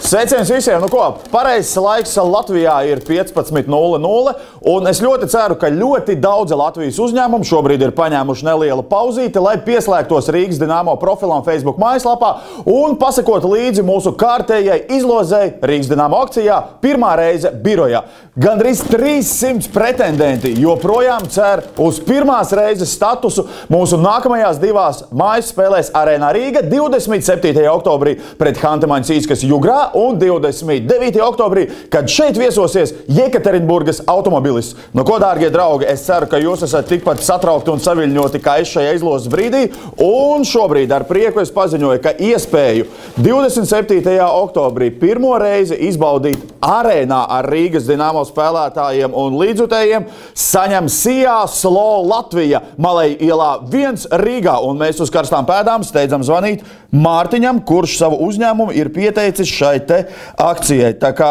Sveiciens visiem! Nu ko, pareizs laiks Latvijā ir 15:00, un es ļoti ceru, ka ļoti daudzi Latvijas uzņēmumi šobrīd ir paņēmuši nelielu pauzīti, lai pieslēgtos Rīgas Dinamo profilam Facebook mājaslapā un pasekotu līdzi mūsu kārtējai izlozei Rīgas Dinamo akcijā pirmā reize birojā. Gandrīz 300 pretendenti joprojām cer uz pirmās reizes statusu mūsu nākamajās divās mājas spēlēs Arēnā Rīga 27. oktobrī pret Hantemaņas Jugrā un 29. oktobrī, kad šeit viesosies Jekaterinburgas automobilis. Nu ko, dārgie draugi, es ceru, ka jūs esat tikpat satraukti un saviļņoti kā es šajā izlozes brīdī, un šobrīd ar prieku es paziņoju, ka iespēju 27. oktobrī pirmo reizi izbaudīt arēnā ar Rīgas Dinamo spēlētājiem un līdzjutējiem saņem Sijā Slo Latvija Malej ielā 1 Rīgā, un mēs uz karstām pēdām steidzam zvanīt Mārtiņam, kurš savu uzņēmumu ir pieteicis šai te akcijai. Tā kā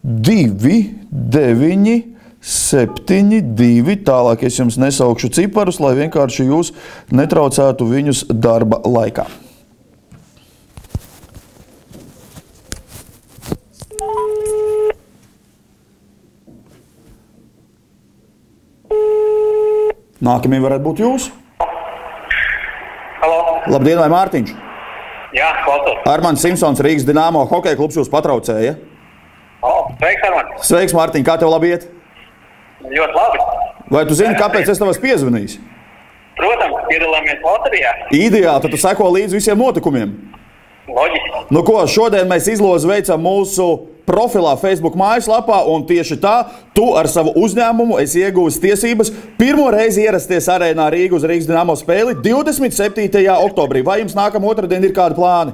2, 9, 7, 2, tālāk es jums nesaukšu ciparus, lai vienkārši jūs netraucētu viņus darba laikā. Nākamie varētu būt jūs. Halo. Labdien, vai Mārtiņš? Jā, klausos. Armands Simpsons, Rīgas Dinamo hokeja klubs jūs patraucēja. Sveiks, Armand. Sveiks, Mārtiņ, kā tev labi iet? Ļoti labi. Vai tu zini, kāpēc es tev esmu piezvanījis? Protams, piedalāmies loterijā. Ideāli, tad tu seko līdz visiem notikumiem. Loģiski. Nu ko, šodien mēs izlozi veicam mūsu profilā Facebook mājaslapā, un tieši tā, tu ar savu uzņēmumu esi ieguvis tiesības pirmo reizi ierasties Arēnā Rīga uz Rīgas Dinamo spēli 27. oktobrī. Vai jums nākamā otrdien ir kādi plāni?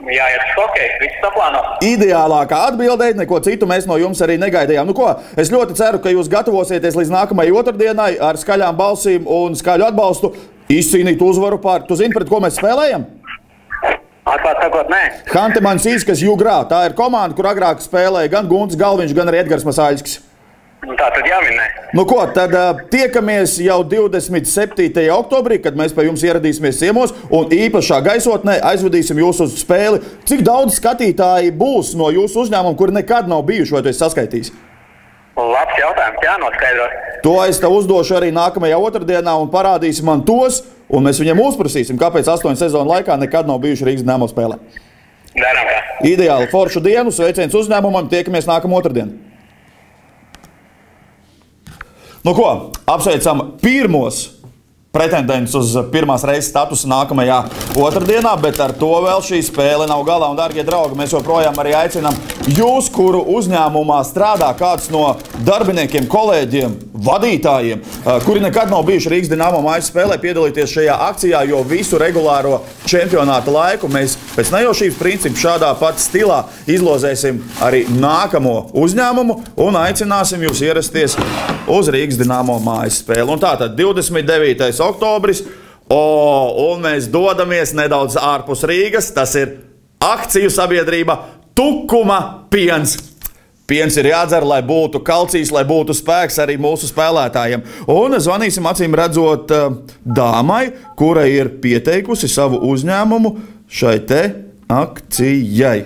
Jā, ir hokeja, viss saplāno. Ideālākā atbildēt, neko citu mēs no jums arī negaidījām. Nu ko, es ļoti ceru, ka jūs gatavosieties līdz nākamajai otrdienai ar skaļām balsīm un skaļu atbalstu izcīnīt uzvaru pār. Tu zini, pret ko mēs spēlējam? Atklāt sakot, nē. Hantemaņas Jugrā. Tā ir komanda, kur agrāk spēlēja gan Gunts Galviņš, gan arī Edgars Masāļskis. Tā tad jāminē. Nu ko, tad tiekamies jau 27. oktobrī, kad mēs pie jums ieradīsimies ciemos un īpašā gaisotnē aizvedīsim jūs uz spēli. Cik daudz skatītāji būs no jūsu uzņēmuma, kuri nekad nav bijuši, vai tu esi saskaitījis? Labs jautājums, jānoskaidro. To es tev uzdošu arī nākamajā otrdienā un parādīsim man tos, un mēs viņiem uzprasīsim, kāpēc 8 sezonu laikā nekad nav bijuši Rīgas Dinamo spēlē. Darām tā. Ideāli, foršu dienu, sveiciens uzņēmumam, tiekamies nākamā otrdienu. Nu ko, apsveicam pirmos pretendents uz pirmās reizes statusu nākamajā otrdienā, bet ar to vēl šī spēle nav galā. Un, dārgie draugi, mēs joprojām arī aicinām jūs, kuru uzņēmumā strādā kāds no darbiniekiem, kolēģiem, vadītājiem, kuri nekad nav bijuši Rīgas Dinamo mājas spēlē, piedalīties šajā akcijā, jo visu regulāro čempionāta laiku mēs pēc nejaušības principu šādā pat stilā izlozēsim arī nākamo uzņēmumu un aicināsim jūs ierasties uz Rīgas Dinamo mājas spēli. Un tātad 29. oktobris, un mēs dodamies nedaudz ārpus Rīgas. Tas ir akciju sabiedrība Tukuma piens. Piens ir jādzer, lai būtu kalcijs, lai būtu spēks arī mūsu spēlētājiem. Un zvanīsim acīm redzot dāmai, kura ir pieteikusi savu uzņēmumu šai te akcijai.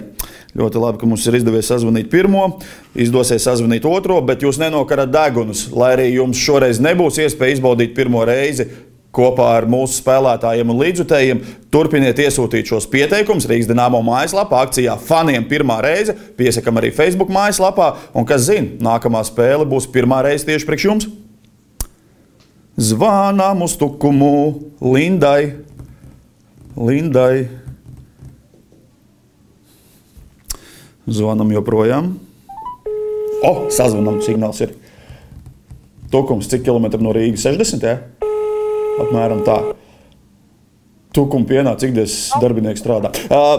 Ļoti labi, ka mums ir izdevies sazvanīt pirmo, izdosies sazvanīt otro, bet jūs nenokarat degunus, lai arī jums šoreiz nebūs iespēja izbaudīt pirmo reizi kopā ar mūsu spēlētājiem un līdzjutējiem. Turpiniet iesūtīt šos pieteikumus Rīgas Dinamo mājaslapā, akcijā Faniem pirmā reize, piesakam arī Facebook mājaslapā, un kas zina, nākamā spēle būs pirmā reize tieši priekš jums. Zvanām uz Tukumu Lindai. Zvanam joprojām. Sazvanam, signāls ir. Tukums, cik kilometri no Rīgas? 60, jā? Apmēram tā. Tukuma pienā, cik dies darbinieki strādā.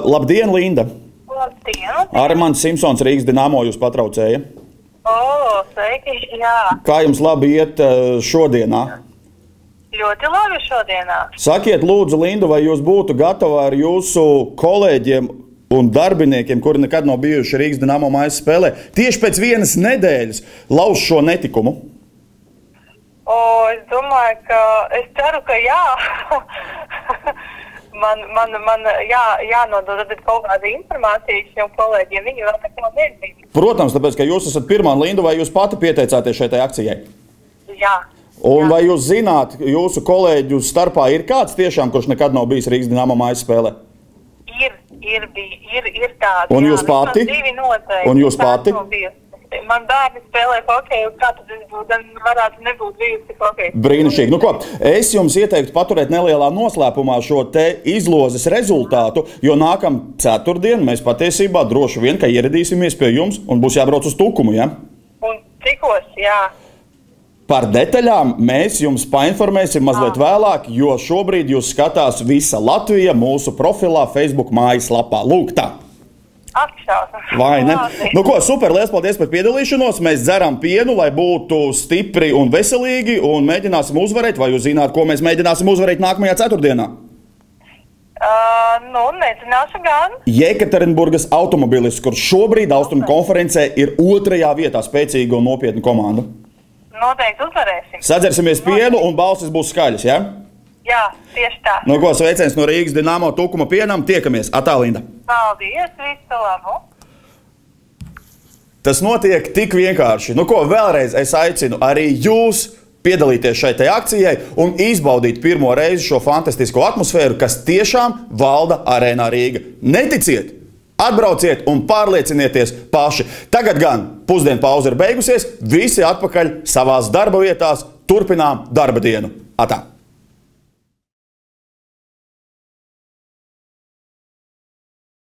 Labdien, Linda! Labdien! Armands Simpsons, Rīgas Dinamo jūs patraucēja. Sveiki, jā. Kā jums labi iet šodienā? Ļoti labi šodienā. Sakiet, lūdzu, Linda, vai jūs būtu gatava ar jūsu kolēģiem un darbiniekiem, kuri nekad nav bijuši Rīgas Dinamo mājas spēlē, tieši pēc vienas nedēļas lauž šo netikumu? Es domāju, ka es ceru, ka jā. man jānodod kaut kāda informācija šiem kolēģiem. Viņi vēl neko nezina. Protams, tāpēc, ka jūs esat pirmā Linda, vai jūs pati pieteicāties šai akcijai? Jā. Un vai jūs zināt, jūsu kolēģu starpā ir kāds tiešām, kurš nekad nav bijis Rīgas Dinamo mājas spēlē? Ir tādi. Un jūs pati? Un jūs pati? Man bērni spēlē hokeju, kā tad es būtu, varētu nebūt bijusi hokeju. Brīnišķīgi. Nu ko, es jums ieteiktu paturēt nelielā noslēpumā šo te izlozes rezultātu, jo nākam ceturtdien mēs patiesībā droši vien, ka ieradīsimies pie jums un būs jābrauc uz Tukumu, ja? Un cikos, jā. Par detaļām mēs jums painformēsim mazliet vēlāk, jo šobrīd jūs skatās visa Latvija mūsu profilā Facebook mājaslapā. Lūk tā. Vai ne? Nu ko, super, liels paldies par piedalīšanos. Mēs dzeram pienu, lai būtu stipri un veselīgi, un mēģināsim uzvarēt. Vai jūs zināt, ko mēs mēģināsim uzvarēt nākamajā ceturtdienā? Nezināšu gan. Jekaterinburgas automobilis, kurš šobrīd Austrumu konferencē ir 2. vietā spēcīga un nopietna komanda. Noteikti uzvarēsim. Sadzersimies pienu un balsis būs skaļas, ja? Jā, tieši tā. Nu ko, sveiciens no Rīgas Dinamo Tukuma pienam. Tiekamies. Atā, Linda. Paldies, visu labu. Tas notiek tik vienkārši. Nu ko, vēlreiz es aicinu arī jūs piedalīties šai akcijai un izbaudīt pirmo reizi šo fantastisko atmosfēru, kas tiešām valda Arēnā Rīga. Neticiet! Atbrauciet un pārliecinieties paši. Tagad gan pusdienu pauze ir beigusies, visi atpakaļ savās darba vietās, turpinām darba dienu. Atā!